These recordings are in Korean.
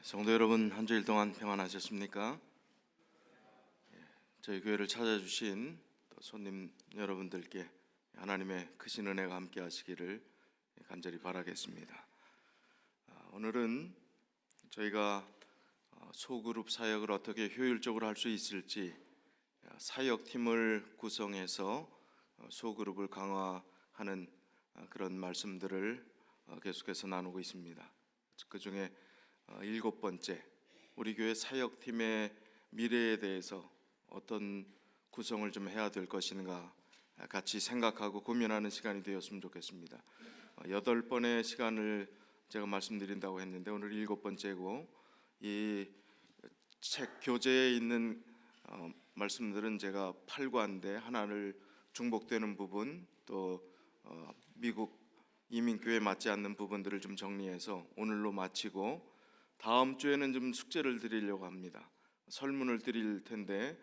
성도 여러분, 한 주일 동안 평안하셨습니까? 저희 교회를 찾아주신 또 손님 여러분들께 하나님의 크신 은혜가 함께 하시기를 간절히 바라겠습니다. 오늘은 저희가 소그룹 사역을 어떻게 효율적으로 할 수 있을지, 사역팀을 구성해서 소그룹을 강화하는 그런 말씀들을 계속해서 나누고 있습니다. 그 중에 7번째, 우리 교회 사역팀의 미래에 대해서 어떤 구성을 좀 해야 될 것인가 같이 생각하고 고민하는 시간이 되었으면 좋겠습니다. 8번의 시간을 제가 말씀드린다고 했는데 오늘 7번째고, 이 책 교재에 있는 말씀들은 제가 8과인데 하나를 중복되는 부분, 또 미국 이민교회에 맞지 않는 부분들을 좀 정리해서 오늘로 마치고, 다음 주에는 좀 숙제를 드리려고 합니다. 설문을 드릴 텐데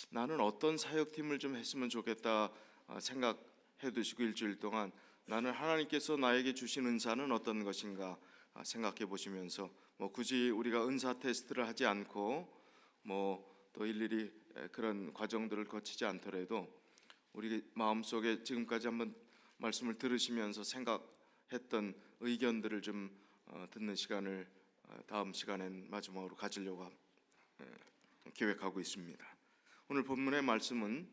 나는 어떤 사역팀을 좀 했으면 좋겠다 생각해 두시고, 일주일 동안 나는 하나님께서 나에게 주신 은사는 어떤 것인가 생각해 보시면서, 굳이 우리가 은사 테스트를 하지 않고 또 일일이 그런 과정들을 거치지 않더라도 우리 마음속에 지금까지 한번 말씀을 들으시면서 생각했던 의견들을 좀 듣는 시간을 다음 시간엔 마지막으로 가지려고 계획하고 있습니다. 오늘 본문의 말씀은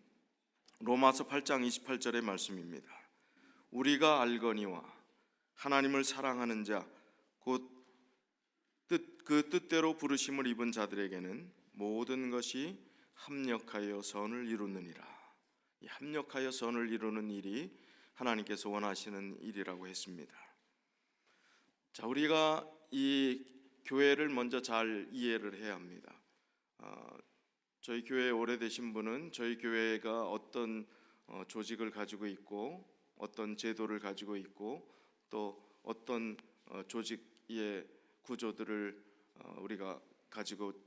로마서 8장 28절의 말씀입니다. 우리가 알거니와 하나님을 사랑하는 자 곧 그 뜻대로 부르심을 입은 자들에게는 모든 것이 합력하여 선을 이루느니라. 이 합력하여 선을 이루는 일이 하나님께서 원하시는 일이라고 했습니다. 자, 우리가 이 교회를 먼저 잘 이해를 해야 합니다. 저희 교회에 오래되신 분은 저희 교회가 어떤 조직을 가지고 있고, 어떤 제도를 가지고 있고, 또 어떤 조직의 구조들을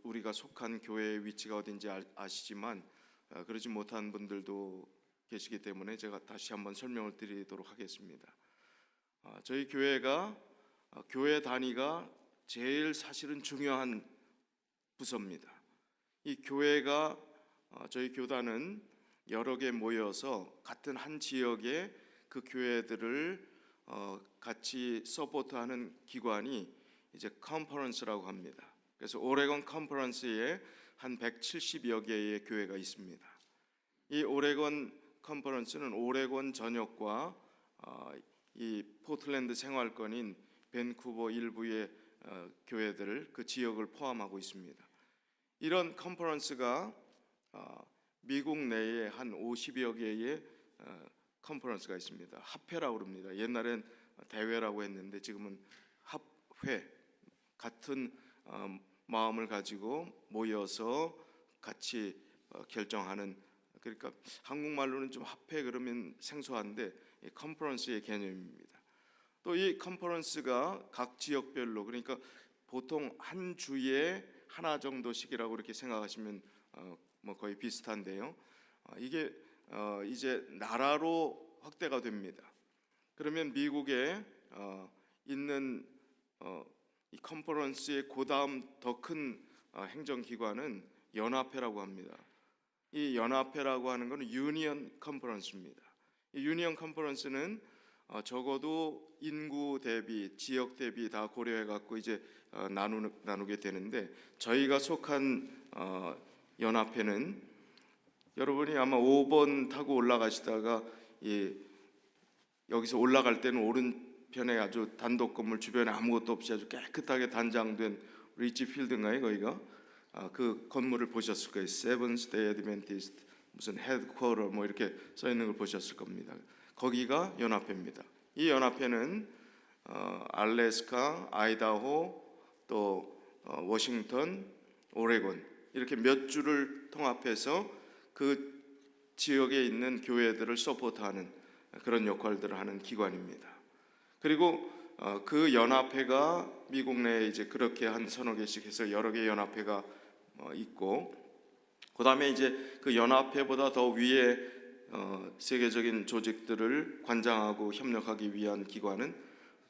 우리가 속한 교회의 위치가 어딘지 아시지만, 그러지 못한 분들도 계시기 때문에 제가 다시 한번 설명을 드리도록 하겠습니다. 저희 교회가 교회 단위가 제일 사실은 중요한 부서입니다. 이 교회가 저희 교단은 여러 개 모여서 같은 한 지역의 그 교회들을 같이 서포트하는 기관이 이제 컨퍼런스라고 합니다. 그래서 오레곤 컨퍼런스에 한 170여 개의 교회가 있습니다. 이 오레곤 컨퍼런스는 오레곤 전역과 이 포틀랜드 생활권인 밴쿠버 일부의 교회들, 그 지역을 포함하고 있습니다. 이런 컨퍼런스가 미국 내에 한 50여 개의 컨퍼런스가 있습니다. 합회라고 합니다. 옛날엔 대회라고 했는데 지금은 합회, 같은 마음을 가지고 모여서 같이 결정하는, 그러니까 한국말로는 좀 합회 그러면 생소한데 컨퍼런스의 개념입니다. 또 이 컨퍼런스가 각 지역별로, 그러니까 보통 한 주에 하나 정도씩이라고 이렇게 생각하시면 거의 비슷한데요. 이게 이제 나라로 확대가 됩니다. 그러면 미국에 있는 이 컨퍼런스의 그다음 더 큰 행정기관은 연합회라고 합니다. 이 연합회라고 하는 것은 유니언 컨퍼런스입니다. 이 유니언 컨퍼런스는 적어도 인구 대비, 지역 대비 다 고려해 갖고 이제 나누게 되는데, 저희가 속한 연합회는 여러분이 아마 5번 타고 올라가시다가 여기서 올라갈 때는 오른편에 아주 단독 건물 주변에 아무것도 없이 아주 깨끗하게 단장된 리치 필드인가요? 거기가 그 건물을 보셨을 거예요. 세븐스 데이 애드벤티스트 무슨 헤드쿼터 이렇게 써 있는 걸 보셨을 겁니다. 거기가 연합회입니다. 이 연합회는 알래스카, 아이다호, 또 워싱턴, 오레곤 이렇게 몇 주를 통합해서 그 지역에 있는 교회들을 서포트하는 그런 역할들을 하는 기관입니다. 그리고 그 연합회가 미국 내에 이제 그렇게 한 서너 개씩 해서 여러 개의 연합회가 있고, 그 다음에 이제 그 연합회보다 더 위에 세계적인 조직들을 관장하고 협력하기 위한 기관은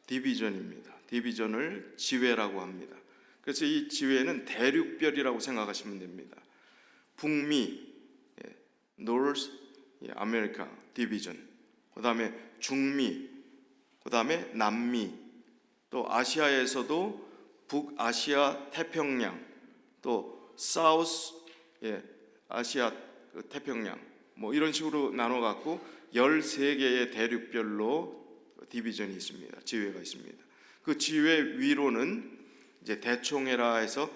디비전입니다. 디비전을 지회라고 합니다. 그래서 이 지회는 대륙별이라고 생각하시면 됩니다. 북미, North America Division, 그 다음에 중미, 그 다음에 남미, 또 아시아에서도 북아시아 태평양, 또 사우스 아시아 태평양, 뭐 이런 식으로 나눠 갖고 13개의 대륙별로 디비전이 있습니다. 지회가 있습니다. 그 지회 위로는 이제 대총회라 해서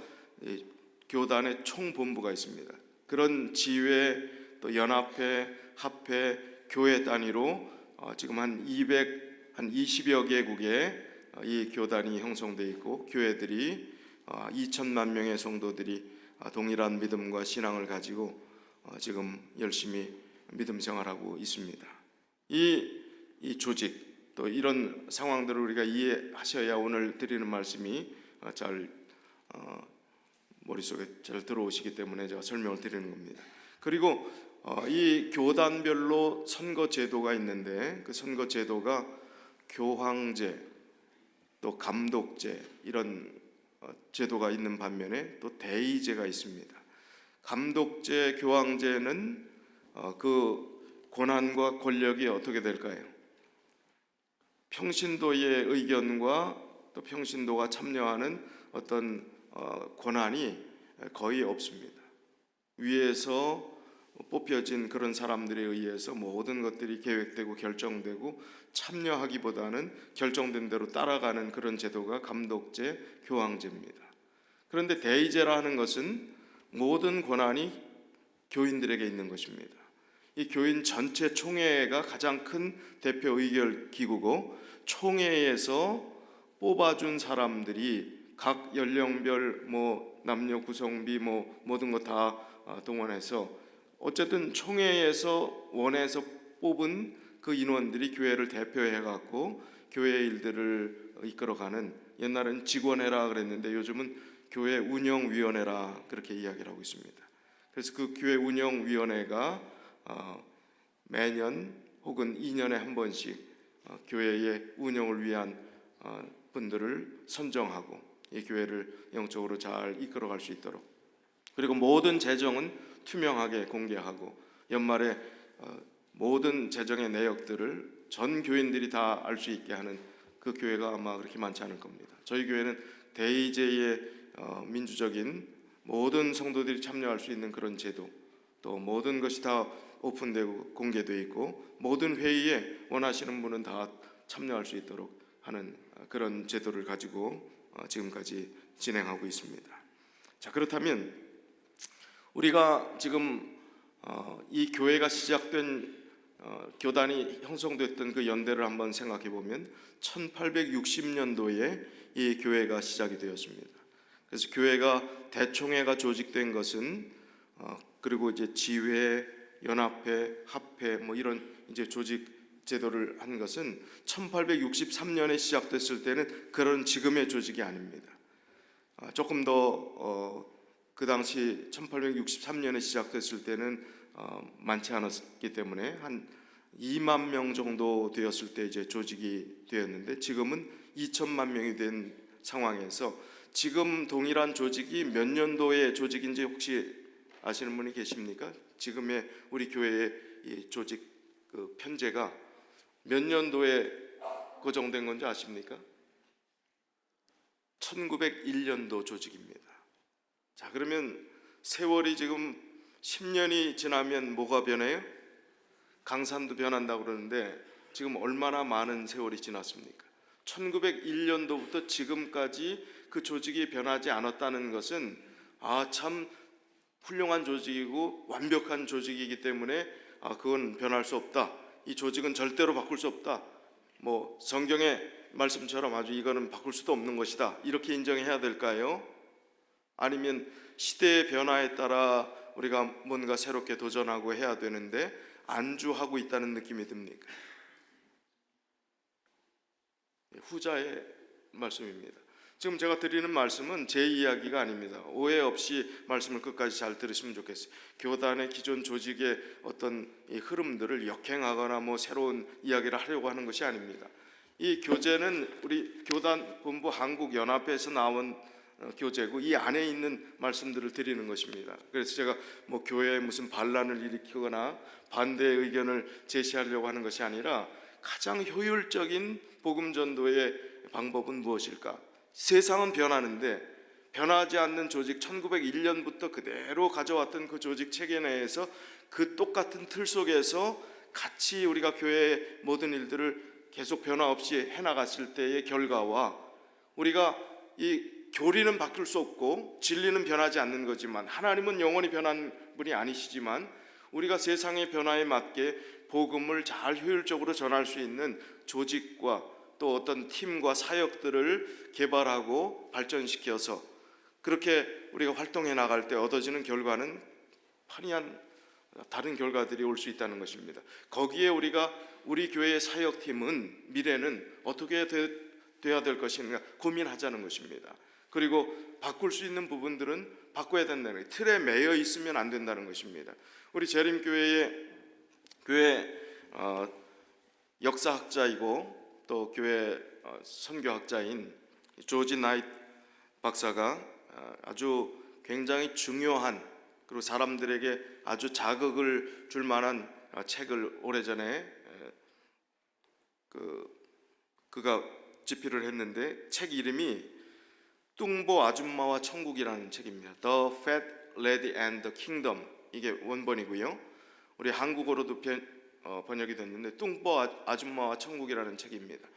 교단의 총본부가 있습니다. 그런 지회, 또 연합회, 합회, 교회 단위로 지금 한 20여 개국에 이 교단이 형성되어 있고, 교회들이 2천만 명의 성도들이 동일한 믿음과 신앙을 가지고 지금 열심히 믿음 생활하고 있습니다. 이 조직, 또 이런 상황들을 우리가 이해하셔야 오늘 드리는 말씀이 잘 머릿속에 잘 들어오시기 때문에 제가 설명을 드리는 겁니다. 그리고 이 교단별로 선거 제도가 있는데, 그 선거 제도가 교황제, 또 감독제, 이런 제도가 있는 반면에 또 대의제가 있습니다. 감독제, 교황제는 그 권한과 권력이 어떻게 될까요? 평신도의 의견과 또 평신도가 참여하는 어떤 권한이 거의 없습니다. 위에서 뽑혀진 그런 사람들에 의해서 모든 것들이 계획되고 결정되고, 참여하기보다는 결정된 대로 따라가는 그런 제도가 감독제, 교황제입니다. 그런데 대의제라 하는 것은 모든 권한이 교인들에게 있는 것입니다. 이 교인 전체 총회가 가장 큰 대표 의결 기구고, 총회에서 뽑아준 사람들이 각 연령별 남녀 구성비 모든 거 다 동원해서 어쨌든 총회에서 원해서 뽑은 그 인원들이 교회를 대표해 갖고 교회의 일들을 이끌어가는, 옛날엔 직원회라 그랬는데 요즘은 교회 운영위원회라 그렇게 이야기를 하고 있습니다. 그래서 그 교회 운영위원회가 매년 혹은 2년에 한 번씩 교회의 운영을 위한 분들을 선정하고 이 교회를 영적으로 잘 이끌어갈 수 있도록, 그리고 모든 재정은 투명하게 공개하고 연말에 모든 재정의 내역들을 전 교인들이 다 알 수 있게 하는 그 교회가 아마 그렇게 많지 않을 겁니다. 저희 교회는 대의제의 민주적인 모든 성도들이 참여할 수 있는 그런 제도, 또 모든 것이 다 오픈되고 공개되어 있고, 모든 회의에 원하시는 분은 다 참여할 수 있도록 하는 그런 제도를 가지고 지금까지 진행하고 있습니다. 자, 그렇다면 우리가 지금 이 교회가 시작된 교단이 형성됐던 그 연대를 한번 생각해 보면 1860년도에 이 교회가 시작이 되었습니다. 그래서 교회가 대총회가 조직된 것은 그리고 이제 지회, 연합회, 합회 이런 이제 조직 제도를 한 것은 1863년에 시작됐을 때는 그런 지금의 조직이 아닙니다. 조금 더 그 당시 1863년에 시작됐을 때는 많지 않았기 때문에 한 2만 명 정도 되었을 때 이제 조직이 되었는데, 지금은 2천만 명이 된 상황에서 지금 동일한 조직이 몇 년도의 조직인지 혹시 아시는 분이 계십니까? 지금의 우리 교회의 이 조직 그 편제가 몇 년도에 고정된 건지 아십니까? 1901년도 조직입니다. 자, 그러면 세월이 지금 10년이 지나면 뭐가 변해요? 강산도 변한다고 그러는데 지금 얼마나 많은 세월이 지났습니까? 1901년도부터 지금까지 그 조직이 변하지 않았다는 것은 참 훌륭한 조직이고 완벽한 조직이기 때문에 그건 변할 수 없다, 이 조직은 절대로 바꿀 수 없다, 성경의 말씀처럼 아주 이거는 바꿀 수도 없는 것이다, 이렇게 인정해야 될까요? 아니면 시대의 변화에 따라 우리가 뭔가 새롭게 도전하고 해야 되는데 안주하고 있다는 느낌이 듭니까? 후자의 말씀입니다. 지금 제가 드리는 말씀은 제 이야기가 아닙니다. 오해 없이 말씀을 끝까지 잘 들으시면 좋겠어요. 교단의 기존 조직의 어떤 이 흐름들을 역행하거나 새로운 이야기를 하려고 하는 것이 아닙니다. 이 교재는 우리 교단 본부 한국연합회에서 나온 교제고 이 안에 있는 말씀들을 드리는 것입니다. 그래서 제가 뭐 교회에 무슨 반란을 일으키거나 반대 의견을 제시하려고 하는 것이 아니라 가장 효율적인 복음 전도의 방법은 무엇일까? 세상은 변하는데 변하지 않는 조직 1901년부터 그대로 가져왔던 그 조직 체계 내에서 그 똑같은 틀 속에서 같이 우리가 교회의 모든 일들을 계속 변화 없이 해나갔을 때의 결과와 우리가 이 교리는 바뀔 수 없고 진리는 변하지 않는 거지만 하나님은 영원히 변한 분이 아니시지만 우리가 세상의 변화에 맞게 복음을 잘 효율적으로 전할 수 있는 조직과 또 어떤 팀과 사역들을 개발하고 발전시켜서 그렇게 우리가 활동해 나갈 때 얻어지는 결과는 판이한 다른 결과들이 올 수 있다는 것입니다. 거기에 우리 교회의 사역팀은 미래는 어떻게 돼야 될 것인가 고민하자는 것입니다. 그리고 바꿀 수 있는 부분들은 바꿔야 된다는 거예요. 틀에 매여 있으면 안 된다는 것입니다. 우리 재림교회의 교회 역사학자이고 또 교회 선교학자인 조지 나이트 박사가 아주 굉장히 중요한 그리고 사람들에게 아주 자극을 줄 만한 책을 오래전에 그가 집필을 했는데 책 이름이 뚱보 아줌마와 천국이라는 책입니다. The Fat Lady and the Kingdom 이게 원본이고요. 우리 한국어로도 번역이 됐는데 뚱보 아줌마와 천국이라는 책입니다.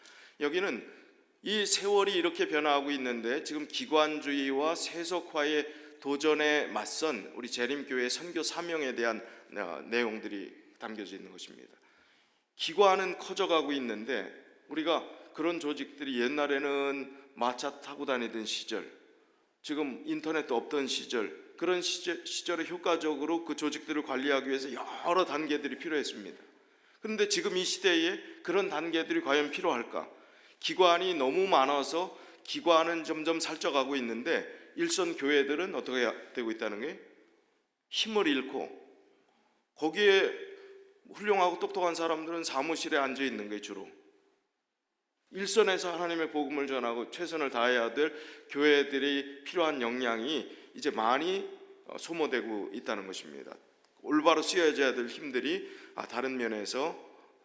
여기는 이 세월이 이렇게 변화하고 있는데 지금 기관주의와 세속화의 도전에 맞선 우리 재림교회의 선교 사명에 대한 내용들이 담겨져 있는 것입니다. 기관은 커져가고 있는데 우리가 그런 조직들이 옛날에는 마차 타고 다니던 시절, 지금 인터넷도 없던 시절, 그런 시절에 효과적으로 그 조직들을 관리하기 위해서 여러 단계들이 필요했습니다. 그런데 지금 이 시대에 그런 단계들이 과연 필요할까? 기관이 너무 많아서 기관은 점점 살쪄가고 있는데 일선 교회들은 어떻게 되고 있다는 게 힘을 잃고 거기에 훌륭하고 똑똑한 사람들은 사무실에 앉아 있는 게 주로 일선에서 하나님의 복음을 전하고 최선을 다해야 될 교회들이 필요한 역량이 이제 많이 소모되고 있다는 것입니다. 올바로 쓰여져야 될 힘들이 다른 면에서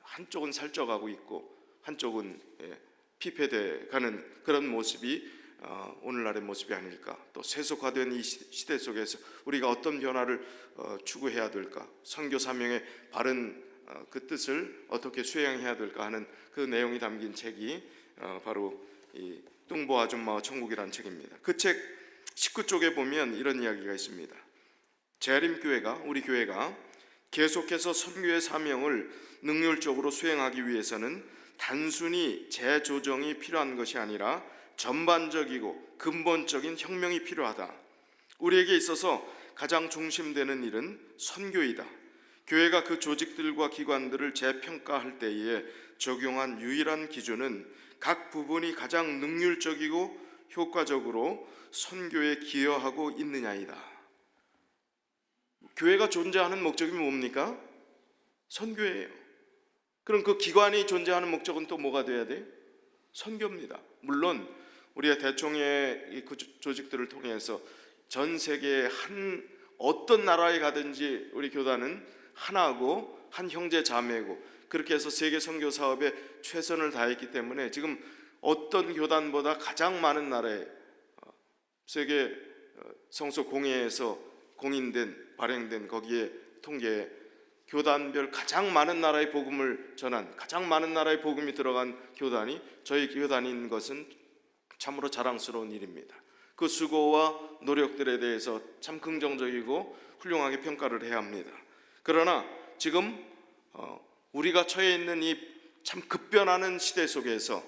한쪽은 살쪄가고 있고 한쪽은 피폐돼 가는 그런 모습이 오늘날의 모습이 아닐까. 또 세속화된 이 시대 속에서 우리가 어떤 변화를 추구해야 될까, 선교 사명의 바른 그 뜻을 어떻게 수행해야 될까 하는 그 내용이 담긴 책이 바로 이 뚱보 아줌마와 천국이라는 책입니다. 그 책 19쪽에 보면 이런 이야기가 있습니다. 재림교회가 우리 교회가 계속해서 선교의 사명을 능률적으로 수행하기 위해서는 단순히 재조정이 필요한 것이 아니라 전반적이고 근본적인 혁명이 필요하다. 우리에게 있어서 가장 중심되는 일은 선교이다. 교회가 그 조직들과 기관들을 재평가할 때에 적용한 유일한 기준은 각 부분이 가장 능률적이고 효과적으로 선교에 기여하고 있느냐이다. 교회가 존재하는 목적이 뭡니까? 선교예요. 그럼 그 기관이 존재하는 목적은 또 뭐가 돼야 돼? 선교입니다. 물론 우리가 대총회 그 조직들을 통해서 전 세계의 어떤 나라에 가든지 우리 교단은 하나고 한 형제 자매고 그렇게 해서 세계 선교 사업에 최선을 다했기 때문에 지금 어떤 교단보다 가장 많은 나라에 세계 성서 공회에서 공인된 발행된 거기에 통계에 교단별 가장 많은 나라의 복음을 전한 가장 많은 나라의 복음이 들어간 교단이 저희 교단인 것은 참으로 자랑스러운 일입니다. 그 수고와 노력들에 대해서 참 긍정적이고 훌륭하게 평가를 해야 합니다. 그러나 지금 우리가 처해 있는 이 참 급변하는 시대 속에서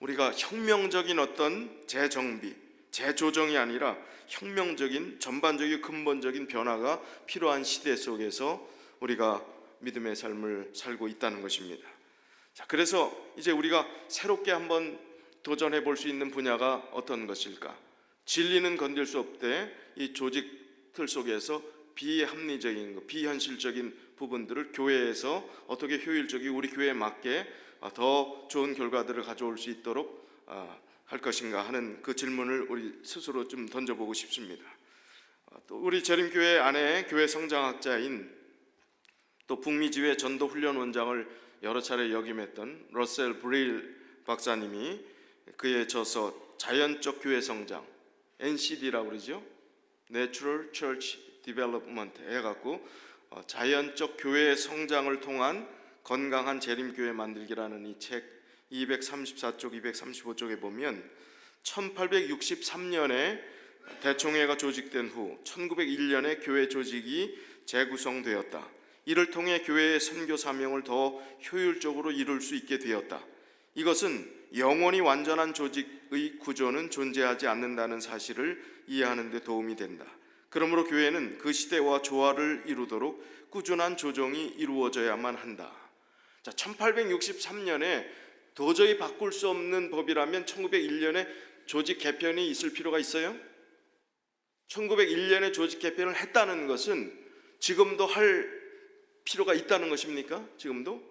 우리가 혁명적인 어떤 재정비, 재조정이 아니라 혁명적인 전반적인 근본적인 변화가 필요한 시대 속에서 우리가 믿음의 삶을 살고 있다는 것입니다. 자, 그래서 이제 우리가 새롭게 한번 도전해 볼 수 있는 분야가 어떤 것일까? 진리는 건들 수 없되 이 조직 틀 속에서 비합리적인 것, 비현실적인 부분들을 교회에서 어떻게 효율적이고 우리 교회에 맞게 더 좋은 결과들을 가져올 수 있도록 할 것인가 하는 그 질문을 우리 스스로 좀 던져보고 싶습니다. 또 우리 재림교회 안에 교회 성장학자인 또 북미지회 전도훈련원장을 여러 차례 역임했던 러셀 브레일 박사님이 그의 저서 자연적 교회 성장, NCD라고 그러죠. Natural Church Development 해갖고 자연적 교회 성장을 통한 건강한 재림교회 만들기라는 이 책 234쪽, 235쪽에 보면 1863년에 대총회가 조직된 후 1901년에 교회 조직이 재구성되었다. 이를 통해 교회의 선교 사명을 더 효율적으로 이룰 수 있게 되었다. 이것은 영원히 완전한 조직의 구조는 존재하지 않는다는 사실을 이해하는 데 도움이 된다. 그러므로 교회는 그 시대와 조화를 이루도록 꾸준한 조정이 이루어져야만 한다. 자, 1863년에 도저히 바꿀 수 없는 법이라면 1901년에 조직 개편이 있을 필요가 있어요? 1901년에 조직 개편을 했다는 것은 지금도 할 필요가 있다는 것입니까? 지금도?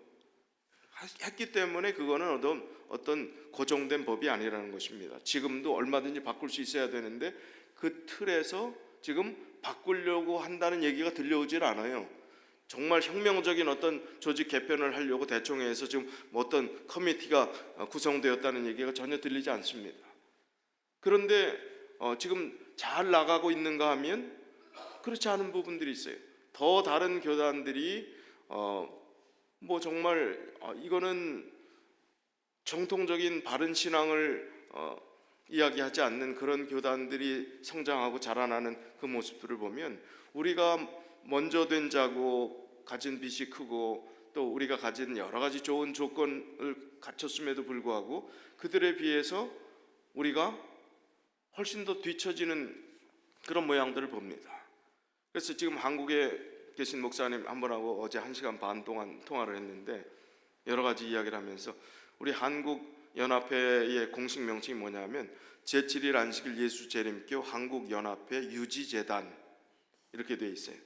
했기 때문에 그거는 어떤 고정된 법이 아니라는 것입니다. 지금도 얼마든지 바꿀 수 있어야 되는데 그 틀에서 지금 바꾸려고 한다는 얘기가 들려오질 않아요. 정말 혁명적인 어떤 조직 개편을 하려고 대총회에서 지금 어떤 커미티가 구성되었다는 얘기가 전혀 들리지 않습니다. 그런데 지금 잘 나가고 있는가 하면 그렇지 않은 부분들이 있어요. 더 다른 교단들이 뭐 정말 이거는 정통적인 바른 신앙을 이야기하지 않는 그런 교단들이 성장하고 자라나는 그 모습들을 보면 우리가 먼저 된 자고 가진 빚이 크고 또 우리가 가진 여러 가지 좋은 조건을 갖췄음에도 불구하고 그들에 비해서 우리가 훨씬 더 뒤처지는 그런 모양들을 봅니다. 그래서 지금 한국에 계신 목사님 한 분하고 어제 1시간 반 동안 통화를 했는데 여러 가지 이야기를 하면서 우리 한국연합회의 공식 명칭이 뭐냐면 제7일 안식일 예수재림교 한국연합회 유지재단 이렇게 되어 있어요.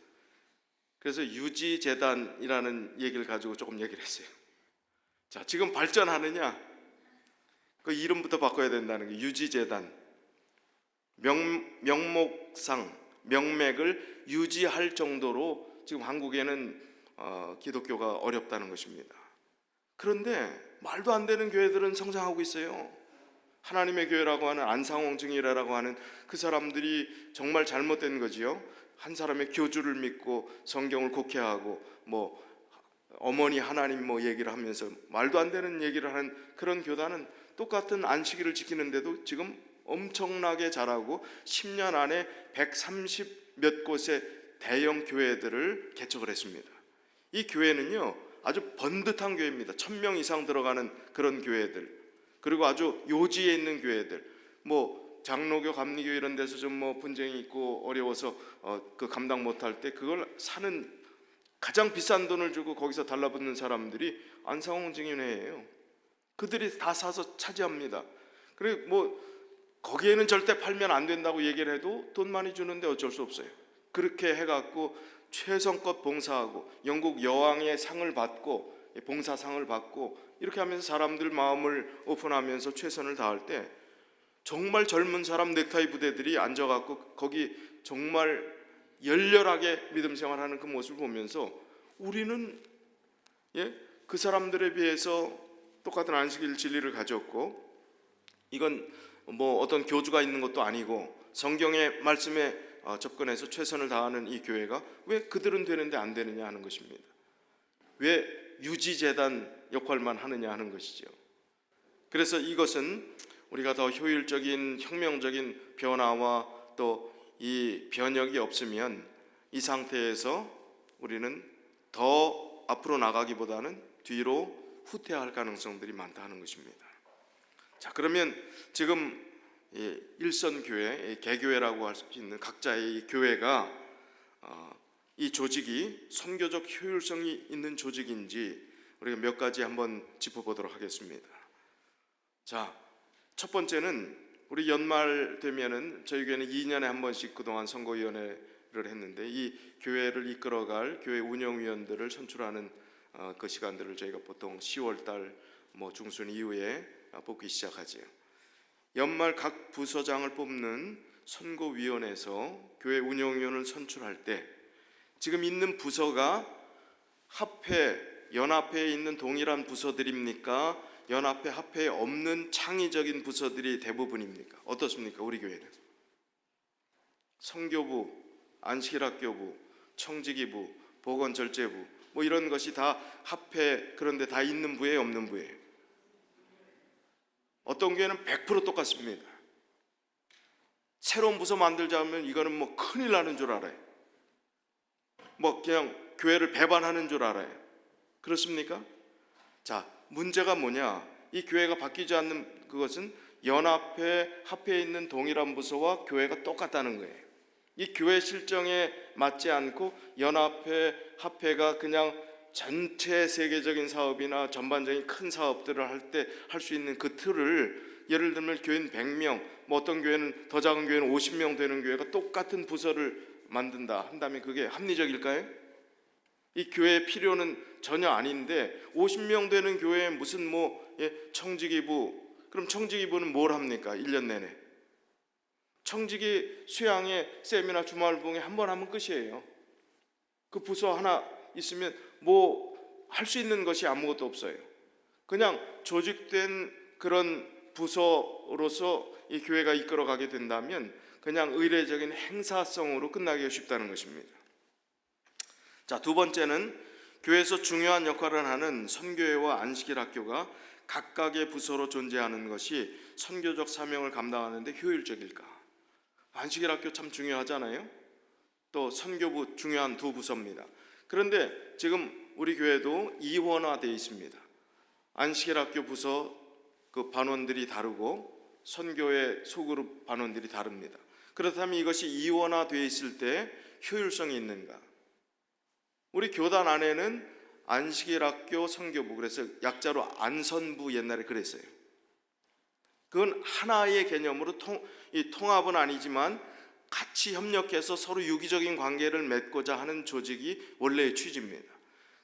그래서 유지재단이라는 얘기를 가지고 조금 얘기를 했어요. 자, 지금 발전하느냐? 그 이름부터 바꿔야 된다는 게 유지재단. 명목상 명맥을 유지할 정도로 지금 한국에는 기독교가 어렵다는 것입니다. 그런데 말도 안 되는 교회들은 성장하고 있어요. 하나님의 교회라고 하는 안상홍 증인이라고 하는 그 사람들이 정말 잘못된 거지요. 한 사람의 교주를 믿고 성경을 곡해하고 뭐 어머니 하나님 뭐 얘기를 하면서 말도 안 되는 얘기를 하는 그런 교단은 똑같은 안식일을 지키는데도 지금 엄청나게 자라고 10년 안에 130 몇 곳의 대형 교회들을 개척을 했습니다. 이 교회는요 아주 번듯한 교회입니다. 1000명 이상 들어가는 그런 교회들, 그리고 아주 요지에 있는 교회들, 뭐 장로교, 감리교 이런 데서 좀 뭐 분쟁이 있고 어려워서 그 감당 못할 때 그걸 사는 가장 비싼 돈을 주고 거기서 달라붙는 사람들이 안상홍 증인회예요. 그들이 다 사서 차지합니다. 그리고 뭐 거기에는 절대 팔면 안 된다고 얘기를 해도 돈 많이 주는데 어쩔 수 없어요. 그렇게 해갖고 최선껏 봉사하고 영국 여왕의 상을 받고 봉사상을 받고 이렇게 하면서 사람들 마음을 오픈하면서 최선을 다할 때 정말 젊은 사람 넥타이 부대들이 앉아갖고 거기 정말 열렬하게 믿음 생활하는 그 모습을 보면서 우리는 그 사람들에 비해서 똑같은 안식일 진리를 가졌고 이건 뭐 어떤 교주가 있는 것도 아니고 성경의 말씀에 접근해서 최선을 다하는 이 교회가 왜 그들은 되는데 안 되느냐 하는 것입니다. 왜 유지재단 역할만 하느냐 하는 것이죠. 그래서 이것은 우리가 더 효율적인 혁명적인 변화와 또 이 변혁이 없으면 이 상태에서 우리는 더 앞으로 나가기보다는 뒤로 후퇴할 가능성들이 많다 하는 것입니다. 자, 그러면 지금 일선교회, 개교회라고 할 수 있는 각자의 이 교회가 이 조직이 선교적 효율성이 있는 조직인지 우리가 몇 가지 한번 짚어보도록 하겠습니다. 자, 첫 번째는 우리 연말 되면은 저희 교회는 2년에 한 번씩 그동안 선거위원회를 했는데 이 교회를 이끌어갈 교회 운영위원들을 선출하는 그 시간들을 저희가 보통 10월 달 뭐 중순 이후에 뽑기 시작하지요. 연말 각 부서장을 뽑는 선거위원회에서 교회 운영위원을 선출할 때 지금 있는 부서가 연합회에 있는 동일한 부서들입니까? 연합회 합회에 없는 창의적인 부서들이 대부분입니까? 어떻습니까? 우리 교회는 선교부, 안식일학교부, 청지기부, 보건절제부 뭐 이런 것이 다 합회, 그런데 다 있는 부예요, 없는 부예요? 어떤 교회는 100% 똑같습니다. 새로운 부서 만들자면 이거는 뭐 큰일 나는 줄 알아요. 뭐 그냥 교회를 배반하는 줄 알아요. 그렇습니까? 자, 문제가 뭐냐? 이 교회가 바뀌지 않는 그것은 연합회, 합회에 있는 동일한 부서와 교회가 똑같다는 거예요. 이 교회 실정에 맞지 않고 연합회, 합회가 그냥 전체 세계적인 사업이나 전반적인 큰 사업들을 할 때 할 수 있는 그 틀을, 예를 들면 교회는 100명, 뭐 어떤 교회는 더 작은 교회는 50명 되는 교회가 똑같은 부서를 만든다 한다면 그게 합리적일까요? 이 교회의 필요는 전혀 아닌데 50명 되는 교회에 무슨 청지기부, 그럼 청지기부는 뭘 합니까? 1년 내내 청지기 수양회, 세미나, 주말봉에 한 번 하면 끝이에요. 그 부서 하나 있으면 뭐 할 수 있는 것이 아무것도 없어요. 그냥 조직된 그런 부서로서 이 교회가 이끌어가게 된다면 그냥 의례적인 행사성으로 끝나기가 쉽다는 것입니다. 자, 두 번째는 교회에서 중요한 역할을 하는 선교회와 안식일 학교가 각각의 부서로 존재하는 것이 선교적 사명을 감당하는 데 효율적일까? 안식일 학교 참 중요하잖아요. 또 선교부 중요한 두 부서입니다. 그런데 지금 우리 교회도 이원화되어 있습니다. 안식일 학교 부서 그 반원들이 다르고 선교회 소그룹 반원들이 다릅니다. 그렇다면 이것이 이원화되어 있을 때 효율성이 있는가? 우리 교단 안에는 안식일 학교 선교부, 그래서 약자로 안선부 옛날에 그랬어요. 그건 하나의 개념으로 통합은 아니지만 같이 협력해서 서로 유기적인 관계를 맺고자 하는 조직이 원래의 취지입니다.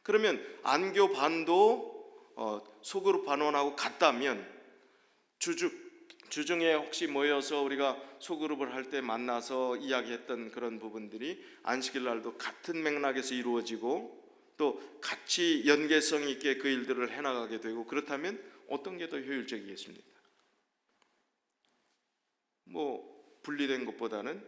그러면 안교 반도 소그룹 반원하고 같다면 주중에 혹시 모여서 우리가 소그룹을 할 때 만나서 이야기했던 그런 부분들이 안식일 날도 같은 맥락에서 이루어지고 또 같이 연계성 있게 그 일들을 해나가게 되고, 그렇다면 어떤 게 더 효율적이겠습니까? 분리된 것보다는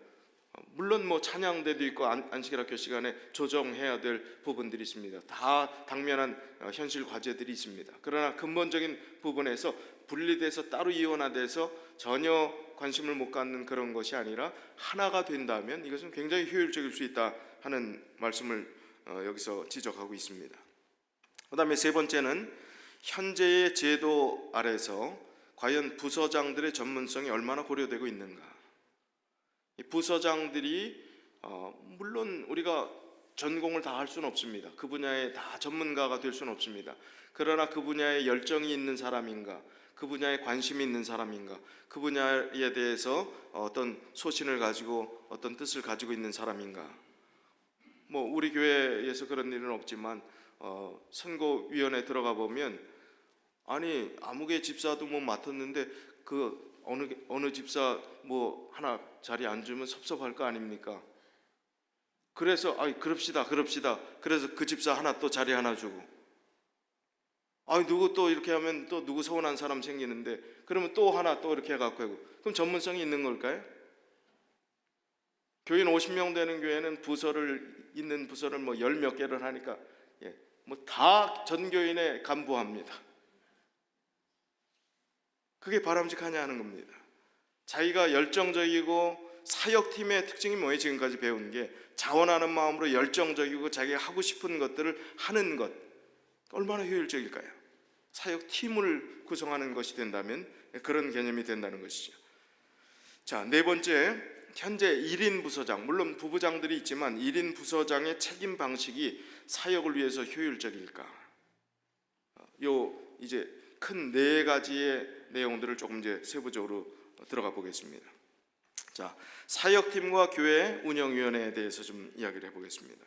물론 찬양대도 있고 안식일 학교 시간에 조정해야 될 부분들이 있습니다. 다 당면한 현실 과제들이 있습니다. 그러나 근본적인 부분에서 분리돼서 따로 이원화돼서 전혀 관심을 못 갖는 그런 것이 아니라 하나가 된다면 이것은 굉장히 효율적일 수 있다 하는 말씀을 여기서 지적하고 있습니다. 그 다음에 세 번째는 현재의 제도 아래서 과연 부서장들의 전문성이 얼마나 고려되고 있는가. 부서장들이 물론 우리가 전공을 다 할 수는 없습니다. 그 분야에 다 전문가가 될 수는 없습니다. 그러나 그 분야에 열정이 있는 사람인가, 그 분야에 관심이 있는 사람인가, 그 분야에 대해서 어떤 소신을 가지고 어떤 뜻을 가지고 있는 사람인가. 우리 교회에서 그런 일은 없지만 선거위원회 들어가 보면 아니 아무개 집사도 맡았는데 그 어느 집사 하나 자리 안 주면 섭섭할 거 아닙니까? 그래서 그럽시다. 그래서 그 집사 하나 또 자리 하나 주고, 누구 또 이렇게 하면 또 누구 서운한 사람 생기는데 그러면 또 하나 또 이렇게 해갖고 하고, 그럼 전문성이 있는 걸까요? 교인 50명 되는 교회는 있는 부서를 10몇 개를 하니까 다 전교인에 간부합니다. 그게 바람직하냐 하는 겁니다. 자기가 열정적이고 사역팀의 특징이 뭐예요? 지금까지 배운 게 자원하는 마음으로 열정적이고 자기가 하고 싶은 것들을 하는 것, 얼마나 효율적일까요? 사역팀을 구성하는 것이 된다면 그런 개념이 된다는 것이죠. 자, 네 번째, 현재 1인 부서장, 물론 부부장들이 있지만 1인 부서장의 책임 방식이 사역을 위해서 효율적일까? 이제 큰 네 가지의 내용들을 조금 이제 세부적으로 들어가 보겠습니다. 자, 사역팀과 교회 운영위원회에 대해서 좀 이야기를 해보겠습니다.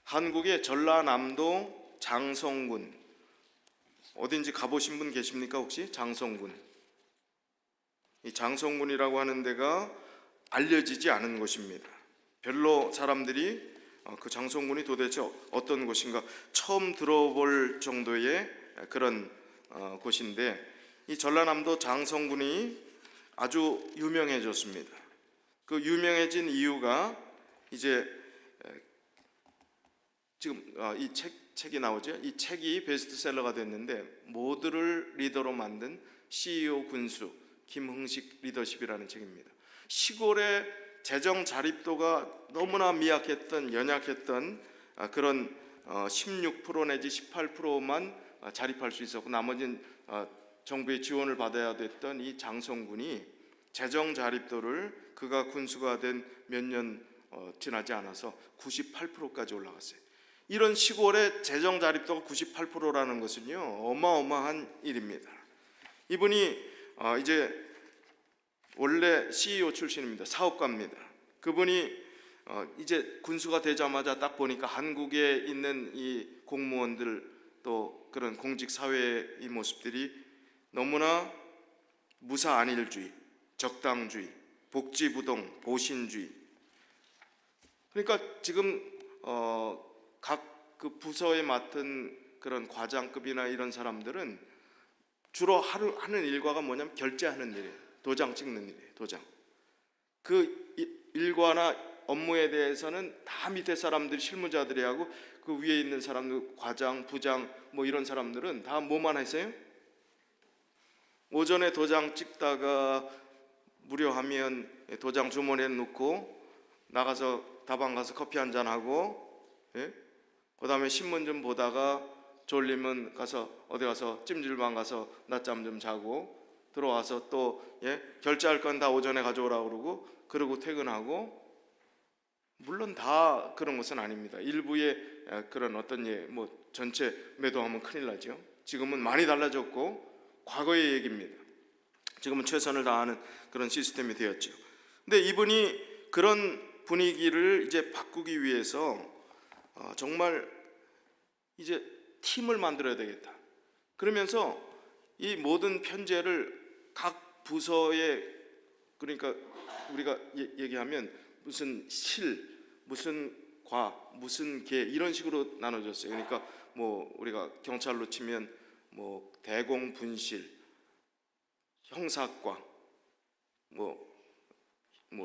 한국의 전라남도 장성군, 어딘지 가보신 분 계십니까 혹시? 장성군 이 장성군이라고 하는 데가 알려지지 않은 곳입니다. 별로 사람들이 그 장성군이 도대체 어떤 곳인가 처음 들어볼 정도의 그런 곳인데, 이 전라남도 장성군이 아주 유명해졌습니다. 그 유명해진 이유가 이제 지금 이 책이 나오죠. 이 책이 베스트셀러가 됐는데, 모두를 리더로 만든 CEO 군수 김흥식 리더십이라는 책입니다. 시골의 재정 자립도가 너무나 미약했던, 연약했던 그런 16% 내지 18%만 자립할 수 있었고, 나머지는 정부의 지원을 받아야 됐던 이 장성군이 재정 자립도를 그가 군수가 된 몇 년 지나지 않아서 98%까지 올라갔어요. 이런 시골의 재정 자립도가 98%라는 것은요, 어마어마한 일입니다. 이분이 이제 원래 CEO 출신입니다. 사업가입니다. 그분이 이제 군수가 되자마자 딱 보니까 한국에 있는 이 공무원들, 또 그런 공직 사회의 이 모습들이 너무나 무사안일주의, 적당주의, 복지부동, 보신주의. 그러니까 지금 각 그 부서에 맡은 그런 과장급이나 이런 사람들은 주로 하는 일과가 뭐냐면 결제하는 일이에요. 도장 찍는 일이에요. 도장. 그 일과나 업무에 대해서는 다 밑에 사람들이, 실무자들이 하고, 그 위에 있는 사람들, 과장, 부장 뭐 이런 사람들은 다 뭐만 했어요? 오전에 도장 찍다가 무료하면 도장 주머니에 넣고 나가서 다방 가서 커피 한잔 하고, 예? 그 다음에 신문 좀 보다가 졸리면 가서 어디 가서 찜질방 가서 낮잠 좀 자고, 들어와서 또 결제할 건 다 오전에 가져오라고 그러고 퇴근하고. 물론 다 그런 것은 아닙니다. 일부의 그런 어떤 뭐 전체 매도하면 큰일 나죠. 지금은 많이 달라졌고 과거의 얘기입니다. 지금은 최선을 다하는 그런 시스템이 되었죠. 근데 이분이 그런 분위기를 이제 바꾸기 위해서 정말 이제 팀을 만들어야 되겠다. 그러면서 이 모든 편제를 각 부서에, 그러니까 우리가 얘기하면 무슨 실, 무슨 과, 무슨 계 이런 식으로 나눠졌어요. 그러니까 뭐 우리가 경찰로 치면 뭐 대공분실, 형사과, 뭐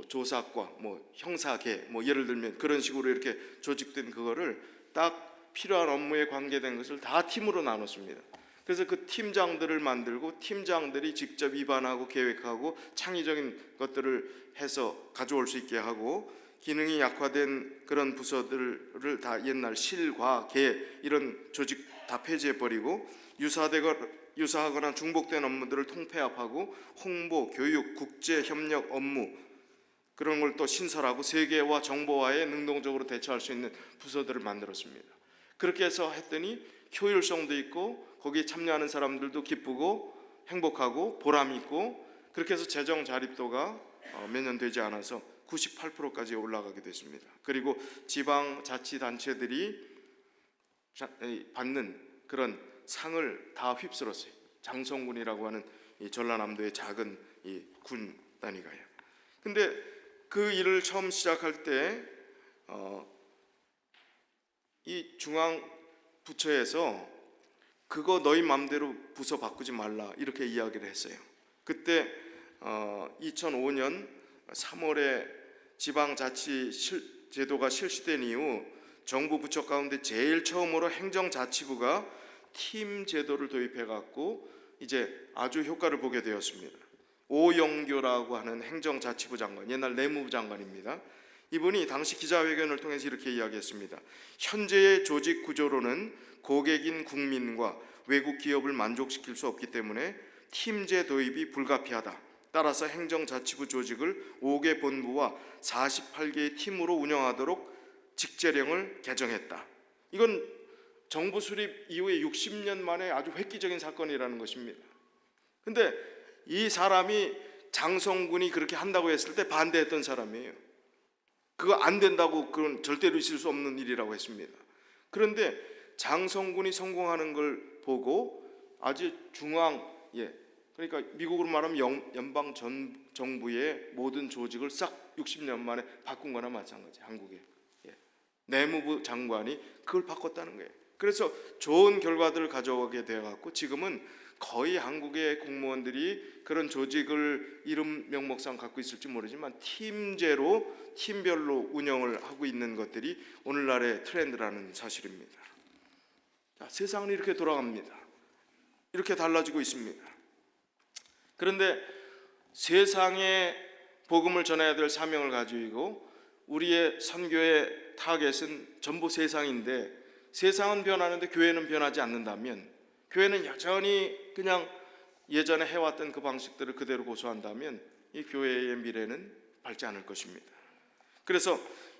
조사과, 뭐 형사계, 뭐 예를 들면 그런 식으로 이렇게 조직된 그거를 딱 필요한 업무에 관계된 것을 다 팀으로 나눴습니다. 그래서 그 팀장들을 만들고, 팀장들이 직접 입안하고 계획하고 창의적인 것들을 해서 가져올 수 있게 하고, 기능이 약화된 그런 부서들을 다 옛날 실과 계 이런 조직 다 폐지해버리고, 유사하거나 중복된 업무들을 통폐합하고, 홍보, 교육, 국제 협력 업무 그런 걸 또 신설하고, 세계와 정보화에 능동적으로 대처할 수 있는 부서들을 만들었습니다. 그렇게 해서 했더니 효율성도 있고, 거기에 참여하는 사람들도 기쁘고 행복하고 보람이 있고, 그렇게 해서 재정 자립도가 몇 년 되지 않아서 98%까지 올라가게 됐습니다. 그리고 지방자치단체들이 받는 그런 상을 다 휩쓸었어요. 장성군이라고 하는 이 전라남도의 작은 이 군 단위가요. 근데 그 일을 처음 시작할 때 이 중앙 부처에서 그거 너희 맘대로 부서 바꾸지 말라 이렇게 이야기를 했어요. 그때 2005년 3월에 지방자치 제도가 실시된 이후 정부 부처 가운데 제일 처음으로 행정자치부가 팀 제도를 도입해 갖고 이제 아주 효과를 보게 되었습니다. 오영교라고 하는 행정자치부 장관, 옛날 내무부 장관입니다. 이분이 당시 기자회견을 통해서 이렇게 이야기했습니다. 현재의 조직 구조로는 고객인 국민과 외국 기업을 만족시킬 수 없기 때문에 팀제 도입이 불가피하다. 따라서 행정자치부 조직을 5개 본부와 48개의 팀으로 운영하도록 직제령을 개정했다. 이건 정부 수립 이후에 60년 만에 아주 획기적인 사건이라는 것입니다. 근데 이 사람이 장성군이 그렇게 한다고 했을 때 반대했던 사람이에요. 그거 안 된다고, 그건 절대로 있을 수 없는 일이라고 했습니다. 그런데 장성군이 성공하는 걸 보고 아주 중앙 그러니까 미국으로 말하면 연방 정부의 모든 조직을 싹 60년 만에 바꾼 거나 마찬가지. 한국에 내무부 장관이 그걸 바꿨다는 거예요. 그래서 좋은 결과들을 가져오게 되어갖고 지금은 거의 한국의 공무원들이 그런 조직을 이름 명목상 갖고 있을지 모르지만 팀별로 운영을 하고 있는 것들이 오늘날의 트렌드라는 사실입니다. 자, 세상은 이렇게 돌아갑니다. 이렇게 달라지고 있습니다. 그런데 세상에 복음을 전해야 될 사명을 가지고 있고 우리의 선교의 타겟은 전부 세상인데 세상은 변하는데 교회는 변하지 않는다면, 교회는 여전히 그냥 예전에 해왔던 그 방식들을 그대로 고수한다면 이 교회의 미래는 밝지 않을 것입니다. 그래서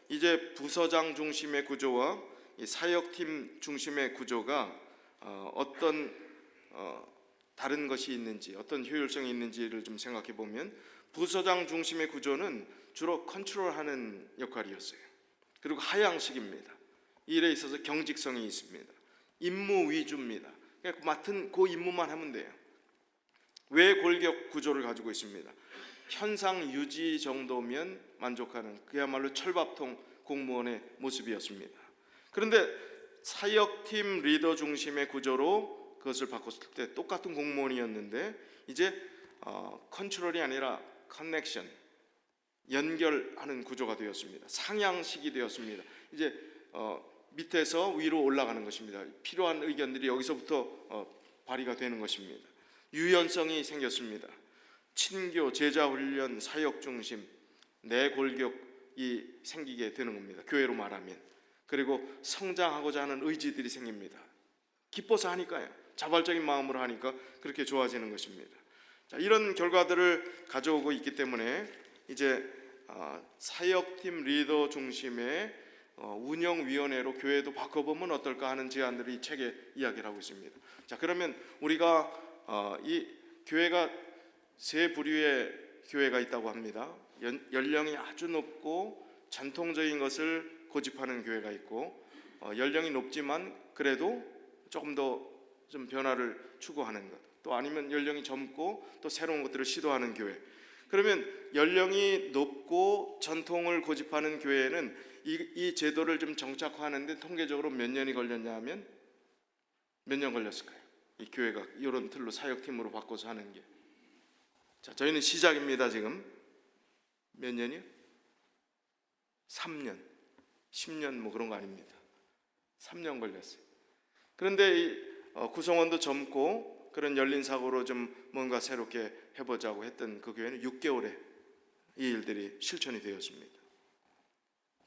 이제 부서장 중심의 구조와 이 사역팀 중심의 구조가 어떤 다른 것이 있는지, 어떤 효율성이 있는지를 좀 생각해 보면, 부서장 중심의 구조는 주로 컨트롤하는 역할이었어요. 그리고 하향식입니다. 일에 있어서 경직성이 있습니다. 임무 위주입니다. 그러니까 맡은 그 임무만 하면 돼요. 외골격 구조를 가지고 있습니다. 현상 유지 정도면 만족하는 그야말로 철밥통 공무원의 모습이었습니다. 그런데 사역팀 리더 중심의 구조로 그것을 바꿨을 때 똑같은 공무원이었는데 이제 컨트롤이 아니라 커넥션, 연결하는 구조가 되었습니다. 상향식이 되었습니다. 이제 밑에서 위로 올라가는 것입니다. 필요한 의견들이 여기서부터 발휘가 되는 것입니다. 유연성이 생겼습니다. 친교, 제자훈련, 사역 중심, 내골격이 생기게 되는 겁니다. 교회로 말하면. 그리고 성장하고자 하는 의지들이 생깁니다. 기뻐서 하니까요. 자발적인 마음으로 하니까 그렇게 좋아지는 것입니다. 자, 이런 결과들을 가져오고 있기 때문에 이제 사역팀 리더 중심의 운영위원회로 교회도 바꿔보면 어떨까 하는 제안들을 이 책에 이야기를 하고 있습니다. 자, 그러면 우리가 이 교회가 세 부류의 교회가 있다고 합니다. 연령이 아주 높고 전통적인 것을 고집하는 교회가 있고, 연령이 높지만 그래도 조금 더 좀 변화를 추구하는 것, 또 아니면 연령이 젊고 또 새로운 것들을 시도하는 교회. 그러면 연령이 높고 전통을 고집하는 교회는 이 제도를 좀 정착화하는데 통계적으로 몇 년이 걸렸냐 하면 몇 년 걸렸을까요? 이 교회가 이런 틀로 사역팀으로 바꿔서 하는 게. 자, 저희는 시작입니다. 지금 몇 년이요? 3년, 10년 뭐 그런 거 아닙니다. 3년 걸렸어요. 그런데 이 구성원도 젊고 그런 열린 사고로 좀 뭔가 새롭게 해보자고 했던 그 교회는 6개월에 이 일들이 실천이 되었습니다.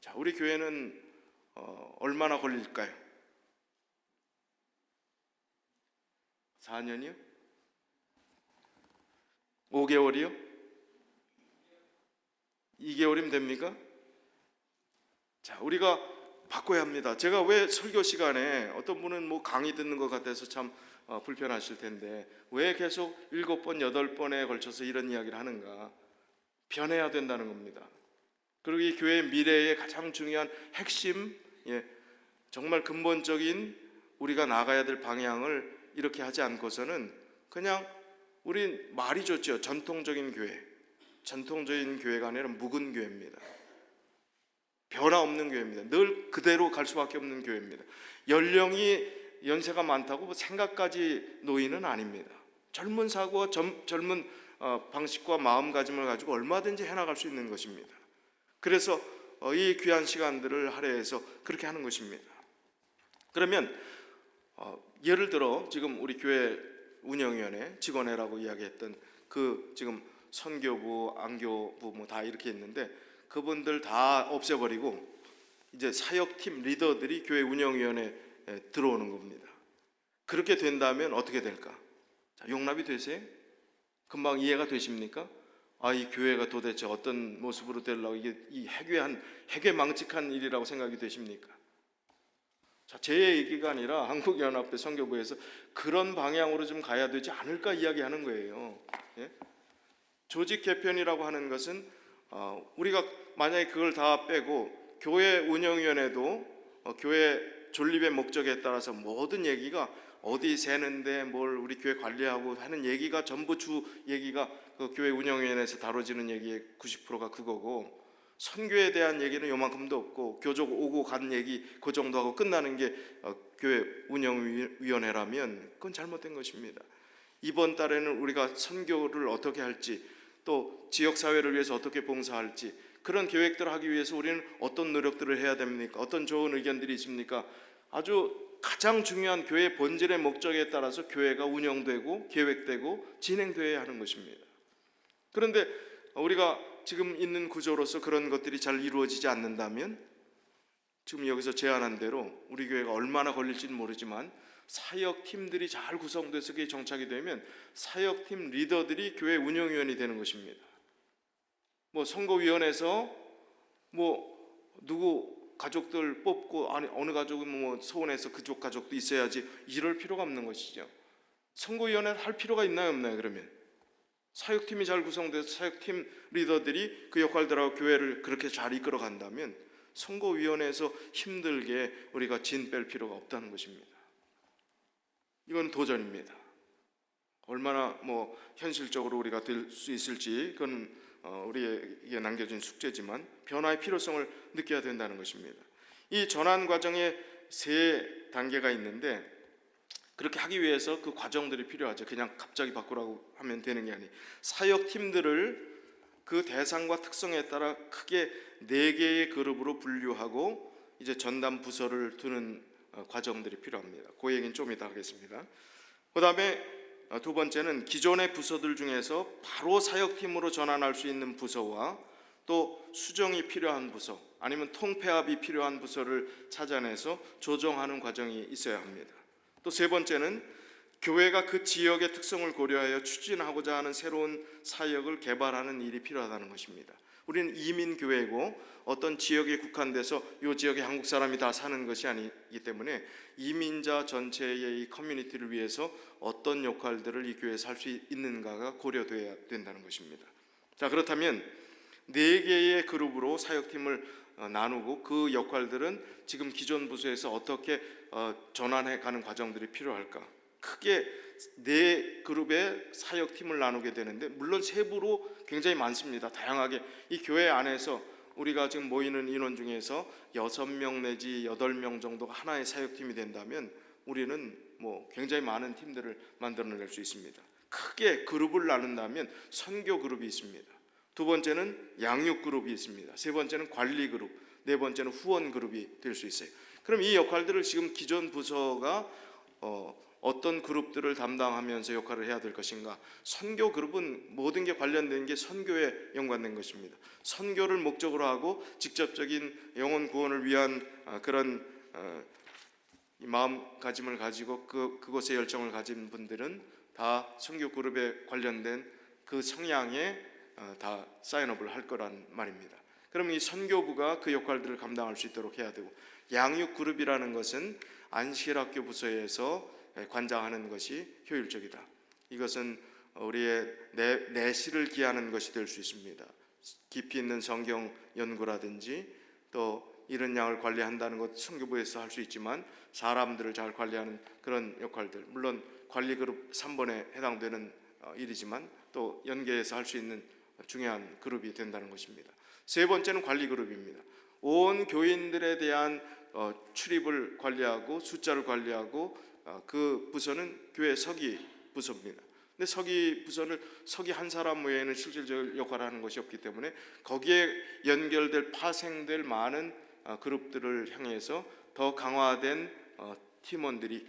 자, 우리 교회는 얼마나 걸릴까요? 4년이요? 5개월이요? 2개월이면 됩니까? 자, 우리가 바꿔야 합니다. 제가 왜 설교 시간에 어떤 분은 뭐 강의 듣는 것 같아서 참 불편하실 텐데 왜 계속 7번, 8번에 걸쳐서 이런 이야기를 하는가? 변해야 된다는 겁니다. 그리고 이 교회의 미래의 가장 중요한 핵심, 정말 근본적인 우리가 나가야 될 방향을 이렇게 하지 않고서는 그냥 우린 말이 좋죠. 전통적인 교회. 전통적인 교회가 아니라 묵은 교회입니다. 변화 없는 교회입니다. 늘 그대로 갈 수밖에 없는 교회입니다. 연세가 많다고 생각까지 노인은 아닙니다. 젊은 사고와 젊은 방식과 마음가짐을 가지고 얼마든지 해나갈 수 있는 것입니다. 그래서 이 귀한 시간들을 할애해서 그렇게 하는 것입니다. 그러면 예를 들어 지금 우리 교회 운영위원회 직원회라고 이야기했던 그 지금 선교부, 안교부 뭐 다 이렇게 있는데 그분들 다 없애버리고 이제 사역팀 리더들이 교회 운영위원회에 들어오는 겁니다. 그렇게 된다면 어떻게 될까? 자, 용납이 되세요? 금방 이해가 되십니까? 이 교회가 도대체 어떤 모습으로 되려고 이게 이 해괴망측한 일이라고 생각이 되십니까? 자, 제 얘기가 아니라 한국연합회 선교부에서 그런 방향으로 좀 가야 되지 않을까 이야기하는 거예요. 조직 개편이라고 하는 것은 우리가 만약에 그걸 다 빼고 교회 운영위원회도 교회 존립의 목적에 따라서 모든 얘기가 어디 세는데 뭘 우리 교회 관리하고 하는 얘기가 전부 주 얘기가 그 교회 운영위원회에서 다뤄지는 얘기의 90%가 그거고, 선교에 대한 얘기는 요만큼도 없고 교족 오고 간 얘기 그 정도 하고 끝나는 게 교회 운영위원회라면 그건 잘못된 것입니다. 이번 달에는 우리가 선교를 어떻게 할지, 또 지역사회를 위해서 어떻게 봉사할지, 그런 계획들을 하기 위해서 우리는 어떤 노력들을 해야 됩니까? 어떤 좋은 의견들이 있습니까? 아주 가장 중요한 교회의 본질의 목적에 따라서 교회가 운영되고 계획되고 진행되어야 하는 것입니다. 그런데 우리가 지금 있는 구조로서 그런 것들이 잘 이루어지지 않는다면, 지금 여기서 제안한 대로 우리 교회가 얼마나 걸릴지는 모르지만 사역팀들이 잘 구성돼서 그게 정착이 되면 사역팀 리더들이 교회 운영위원이 되는 것입니다. 뭐 선거위원회에서 뭐 누구 가족들 뽑고, 아니 어느 가족은 뭐 서원해서 그쪽 가족도 있어야지, 이럴 필요가 없는 것이죠. 선거위원회 할 필요가 있나요 없나요? 그러면 사역팀이 잘 구성돼서 사역팀 리더들이 그 역할들하고 교회를 그렇게 잘 이끌어 간다면 선거위원회에서 힘들게 우리가 진 뺄 필요가 없다는 것입니다. 이건 도전입니다. 얼마나 뭐 현실적으로 우리가 될 수 있을지 그건 우리에게 남겨진 숙제지만 변화의 필요성을 느껴야 된다는 것입니다. 이 전환 과정에 세 단계가 있는데, 그렇게 하기 위해서 그 과정들이 필요하죠. 그냥 갑자기 바꾸라고 하면 되는 게 아니에요. 사역팀들을 그 대상과 특성에 따라 크게 4개의 그룹으로 분류하고 이제 전담 부서를 두는 과정들이 필요합니다. 그 얘기는 좀 이따 하겠습니다. 그 다음에 두 번째는 기존의 부서들 중에서 바로 사역팀으로 전환할 수 있는 부서와 또 수정이 필요한 부서, 아니면 통폐합이 필요한 부서를 찾아내서 조정하는 과정이 있어야 합니다. 또 세 번째는 교회가 그 지역의 특성을 고려하여 추진하고자 하는 새로운 사역을 개발하는 일이 필요하다는 것입니다. 우리는 이민교회고 어떤 지역에 국한돼서 이 지역에 한국 사람이 다 사는 것이 아니기 때문에 이민자 전체의 이 커뮤니티를 위해서 어떤 역할들을 이 교회에서 할 수 있는가가 고려돼야 된다는 것입니다. 자, 그렇다면 4개의 그룹으로 사역팀을 나누고 그 역할들은 지금 기존 부서에서 어떻게 전환해 가는 과정들이 필요할까? 크게 4그룹의 사역팀을 나누게 되는데, 물론 세부로 굉장히 많습니다. 다양하게 이 교회 안에서 우리가 지금 모이는 인원 중에서 6명 내지 8명 정도가 하나의 사역팀이 된다면 우리는 뭐 굉장히 많은 팀들을 만들어낼 수 있습니다. 크게 그룹을 나눈다면 선교 그룹이 있습니다. 두 번째는 양육 그룹이 있습니다. 세 번째는 관리 그룹, 네 번째는 후원 그룹이 될 수 있어요. 그럼 이 역할들을 지금 기존 부서가 어떤 그룹들을 담당하면서 역할을 해야 될 것인가? 선교 그룹은 모든 게 관련된 게 선교에 연관된 것입니다. 선교를 목적으로 하고 직접적인 영혼 구원을 위한 그런 마음가짐을 가지고 그곳에 열정을 가진 분들은 다 선교 그룹에 관련된 그 성향에 다 사인업을 할 거란 말입니다. 그럼 이 선교부가 그 역할들을 감당할 수 있도록 해야 되고, 양육 그룹이라는 것은 안식일학교 부서에서 관장하는 것이 효율적이다. 이것은 우리의 내실을 기하는 것이 될 수 있습니다. 깊이 있는 성경 연구라든지 또 이런 양을 관리한다는 것 선교부에서 할 수 있지만, 사람들을 잘 관리하는 그런 역할들, 물론 관리그룹 3번에 해당되는 일이지만 또 연계해서 할 수 있는 중요한 그룹이 된다는 것입니다. 세 번째는 관리그룹입니다. 온 교인들에 대한 출입을 관리하고 숫자를 관리하고 그 부서는 교회 서기 부서입니다. 근데 서기 부서는 서기 한 사람 외에는 실질적 역할을 하는 것이 없기 때문에 거기에 연결될 파생될 많은 그룹들을 향해서 더 강화된 팀원들이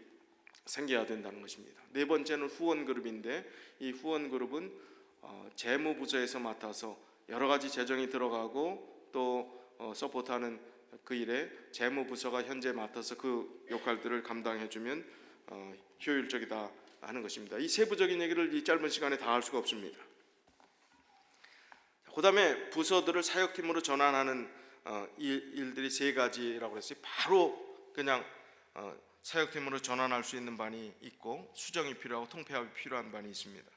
생겨야 된다는 것입니다. 네 번째는 후원 그룹인데, 이 후원 그룹은 재무부서에서 맡아서 여러 가지 재정이 들어가고 또 서포트하는 그 일에 재무부서가 현재 맡아서 그 역할들을 감당해주면 효율적이다 하는 것입니다. 이 세부적인 얘기를 이 짧은 시간에 다 할 수가 없습니다. 그 다음에 부서들을 사역팀으로 전환하는 일들이 세 가지라고 했어요. 바로 그냥 사역팀으로 전환할 수 있는 반이 있고, 수정이 필요하고 통폐합이 필요한 반이 있습니다.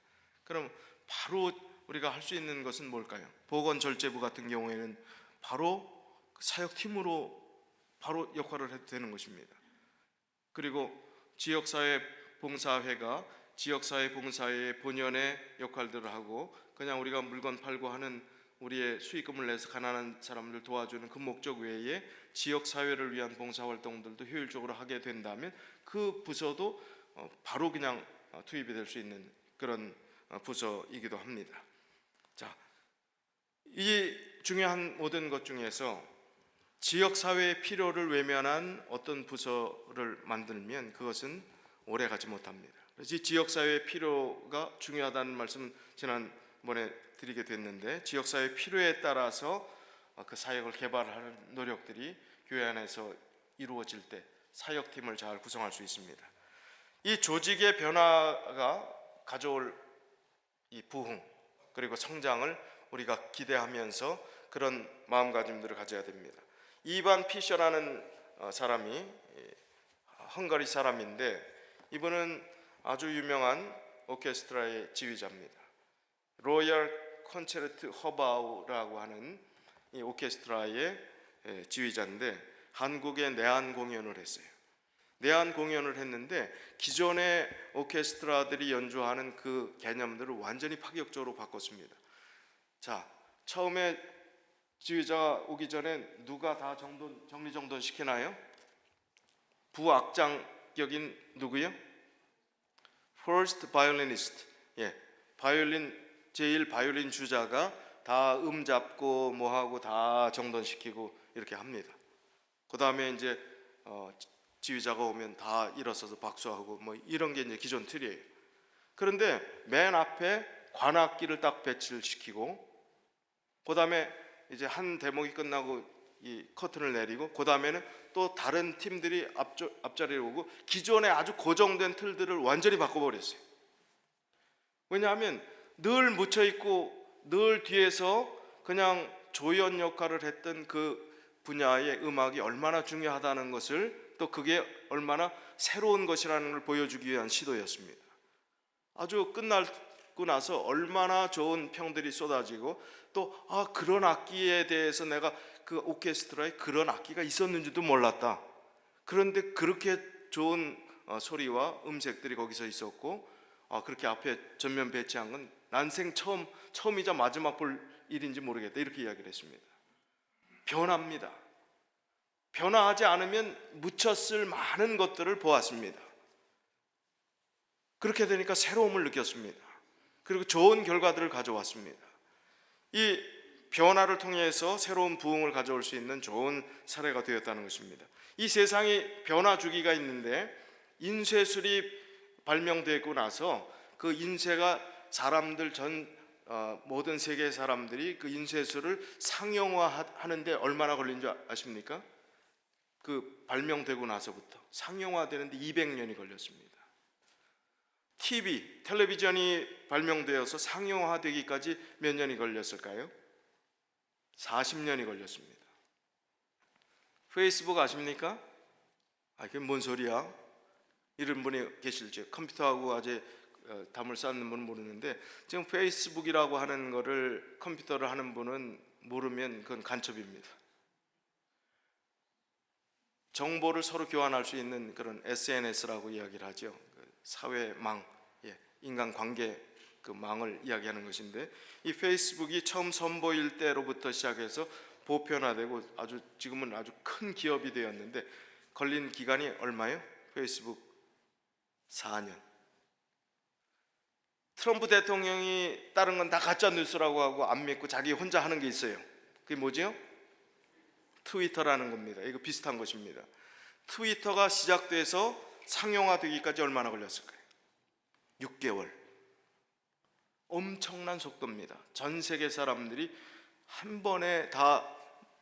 그럼 바로 우리가 할 수 있는 것은 뭘까요? 보건절제부 같은 경우에는 바로 사역팀으로 바로 역할을 해도 되는 것입니다. 그리고 지역사회 봉사회가 지역사회 봉사의 본연의 역할들을 하고 그냥 우리가 물건 팔고 하는 우리의 수익금을 내서 가난한 사람들 도와주는 그 목적 외에 지역사회를 위한 봉사활동들도 효율적으로 하게 된다면 그 부서도 바로 그냥 투입이 될 수 있는 그런 부서이기도 합니다. 자, 이 중요한 모든 것 중에서 지역사회의 필요를 외면한 어떤 부서를 만들면 그것은 오래가지 못합니다. 그래서 이 지역사회의 필요가 중요하다는 말씀 지난번에 드리게 됐는데 지역사회의 필요에 따라서 그 사역을 개발하는 노력들이 교회 안에서 이루어질 때 사역팀을 잘 구성할 수 있습니다. 이 조직의 변화가 가져올 이 부흥 그리고 성장을 우리가 기대하면서 그런 마음가짐들을 가져야 됩니다. 이반 피셔라는 사람이 헝가리 사람인데 이분은 아주 유명한 오케스트라의 지휘자입니다. 로열 콘체르트 허바우라고 하는 이 오케스트라의 지휘자인데 한국에 내한 공연을 했어요. 내한 공연을 했는데 기존의 오케스트라들이 연주하는 그 개념들을 완전히 파격적으로 바꿨습니다. 자, 처음에 지휘자가 오기 전에 누가 다 정리정돈 시키나요? 부악장격인 누구요? First violinist. 제일 바이올린 주자가 다 잡고 뭐하고 다 정돈시키고 이렇게 합니다. 그 다음에 이제 지휘자가 오면 다 일어서서 박수하고 뭐 이런 게 이제 기존 틀이에요. 그런데 맨 앞에 관악기를 딱 배치를 시키고 그 다음에 이제 한 대목이 끝나고 이 커튼을 내리고 그 다음에는 또 다른 팀들이 앞자리에 오고 기존에 아주 고정된 틀들을 완전히 바꿔버렸어요. 왜냐하면 늘 묻혀있고 늘 뒤에서 그냥 조연 역할을 했던 그 분야의 음악이 얼마나 중요하다는 것을 또 그게 얼마나 새로운 것이라는 걸 보여주기 위한 시도였습니다. 아주 끝나고 나서 얼마나 좋은 평들이 쏟아지고 또 그런 악기에 대해서 내가 그 오케스트라에 그런 악기가 있었는지도 몰랐다. 그런데 그렇게 좋은 소리와 음색들이 거기서 있었고 그렇게 앞에 전면 배치한 건 난생 처음이자 마지막 볼 일인지 모르겠다 이렇게 이야기를 했습니다. 변합니다. 변화하지 않으면 묻혔을 많은 것들을 보았습니다. 그렇게 되니까 새로움을 느꼈습니다. 그리고 좋은 결과들을 가져왔습니다. 이 변화를 통해서 새로운 부흥을 가져올 수 있는 좋은 사례가 되었다는 것입니다. 이 세상에 변화 주기가 있는데 인쇄술이 발명되고 나서 그 인쇄가 사람들 모든 세계 사람들이 그 인쇄술을 상용화하는데 얼마나 걸린 줄 아십니까? 그 발명되고 나서부터 상용화되는데 200년이 걸렸습니다. 텔레비전이 발명되어서 상용화되기까지 몇 년이 걸렸을까요? 40년이 걸렸습니다. 페이스북 아십니까? 그게 뭔 소리야? 이런 분이 계실지 컴퓨터하고 아주 담을 쌓는 분은 모르는데 지금 페이스북이라고 하는 거를 컴퓨터를 하는 분은 모르면 그건 간첩입니다. 정보를 서로 교환할 수 있는 그런 SNS라고 이야기를 하죠. 사회망, 인간관계 그 망을 이야기하는 것인데 이 페이스북이 처음 선보일 때로부터 시작해서 보편화되고 아주 지금은 아주 큰 기업이 되었는데 걸린 기간이 얼마예요? 페이스북 4년. 트럼프 대통령이 다른 건 다 가짜 뉴스라고 하고 안 믿고 자기 혼자 하는 게 있어요. 그게 뭐죠? 트위터라는 겁니다. 이거 비슷한 것입니다. 트위터가 시작돼서 상용화되기까지 얼마나 걸렸을까요? 6개월. 엄청난 속도입니다. 전 세계 사람들이 한 번에 다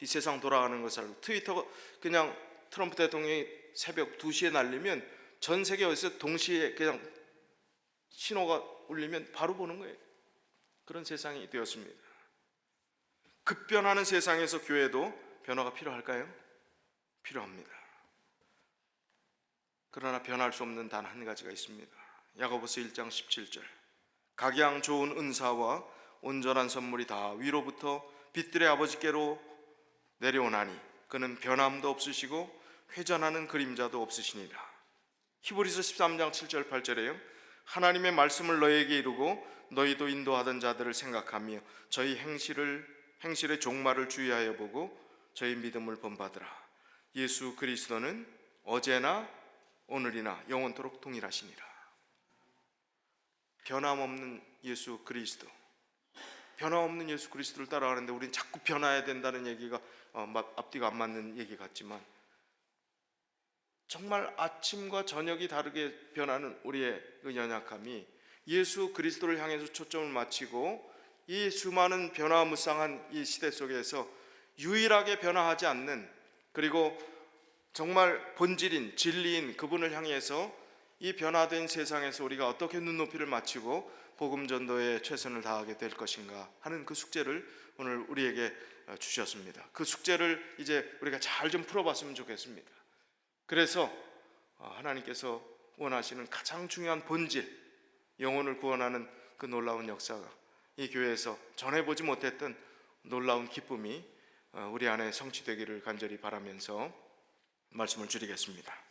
이 세상 돌아가는 것을 알고 트위터가 그냥 트럼프 대통령이 새벽 2시에 날리면 전 세계 어디서 동시에 그냥 신호가 울리면 바로 보는 거예요. 그런 세상이 되었습니다. 급변하는 세상에서 교회도 변화가 필요할까요? 필요합니다. 그러나 변할 수 없는 단 한 가지가 있습니다. 야고보서 1장 17절 각양 좋은 은사와 온전한 선물이 다 위로부터 빛들의 아버지께로 내려오나니 그는 변함도 없으시고 회전하는 그림자도 없으시니라. 히브리서 13장 7절 8절에요. 하나님의 말씀을 너에게 이루고 너희도 인도하던 자들을 생각하며 저희 행실의 종말을 주의하여 보고 저희 믿음을 본받으라. 예수 그리스도는 어제나 오늘이나 영원토록 동일하시니라. 변함없는 예수 그리스도, 변함없는 예수 그리스도를 따라가는데 우리는 자꾸 변화해야 된다는 얘기가 앞뒤가 안 맞는 얘기 같지만, 정말 아침과 저녁이 다르게 변하는 우리의 그 연약함이 예수 그리스도를 향해서 초점을 맞추고 이 수많은 변화무쌍한 이 시대 속에서 유일하게 변화하지 않는, 그리고 정말 본질인 진리인 그분을 향해서 이 변화된 세상에서 우리가 어떻게 눈높이를 맞추고 복음 전도에 최선을 다하게 될 것인가 하는 그 숙제를 오늘 우리에게 주셨습니다. 그 숙제를 이제 우리가 잘 좀 풀어봤으면 좋겠습니다. 그래서 하나님께서 원하시는 가장 중요한 본질, 영혼을 구원하는 그 놀라운 역사가 이 교회에서 전해보지 못했던 놀라운 기쁨이 우리 안에 성취되기를 간절히 바라면서 말씀을 줄이겠습니다.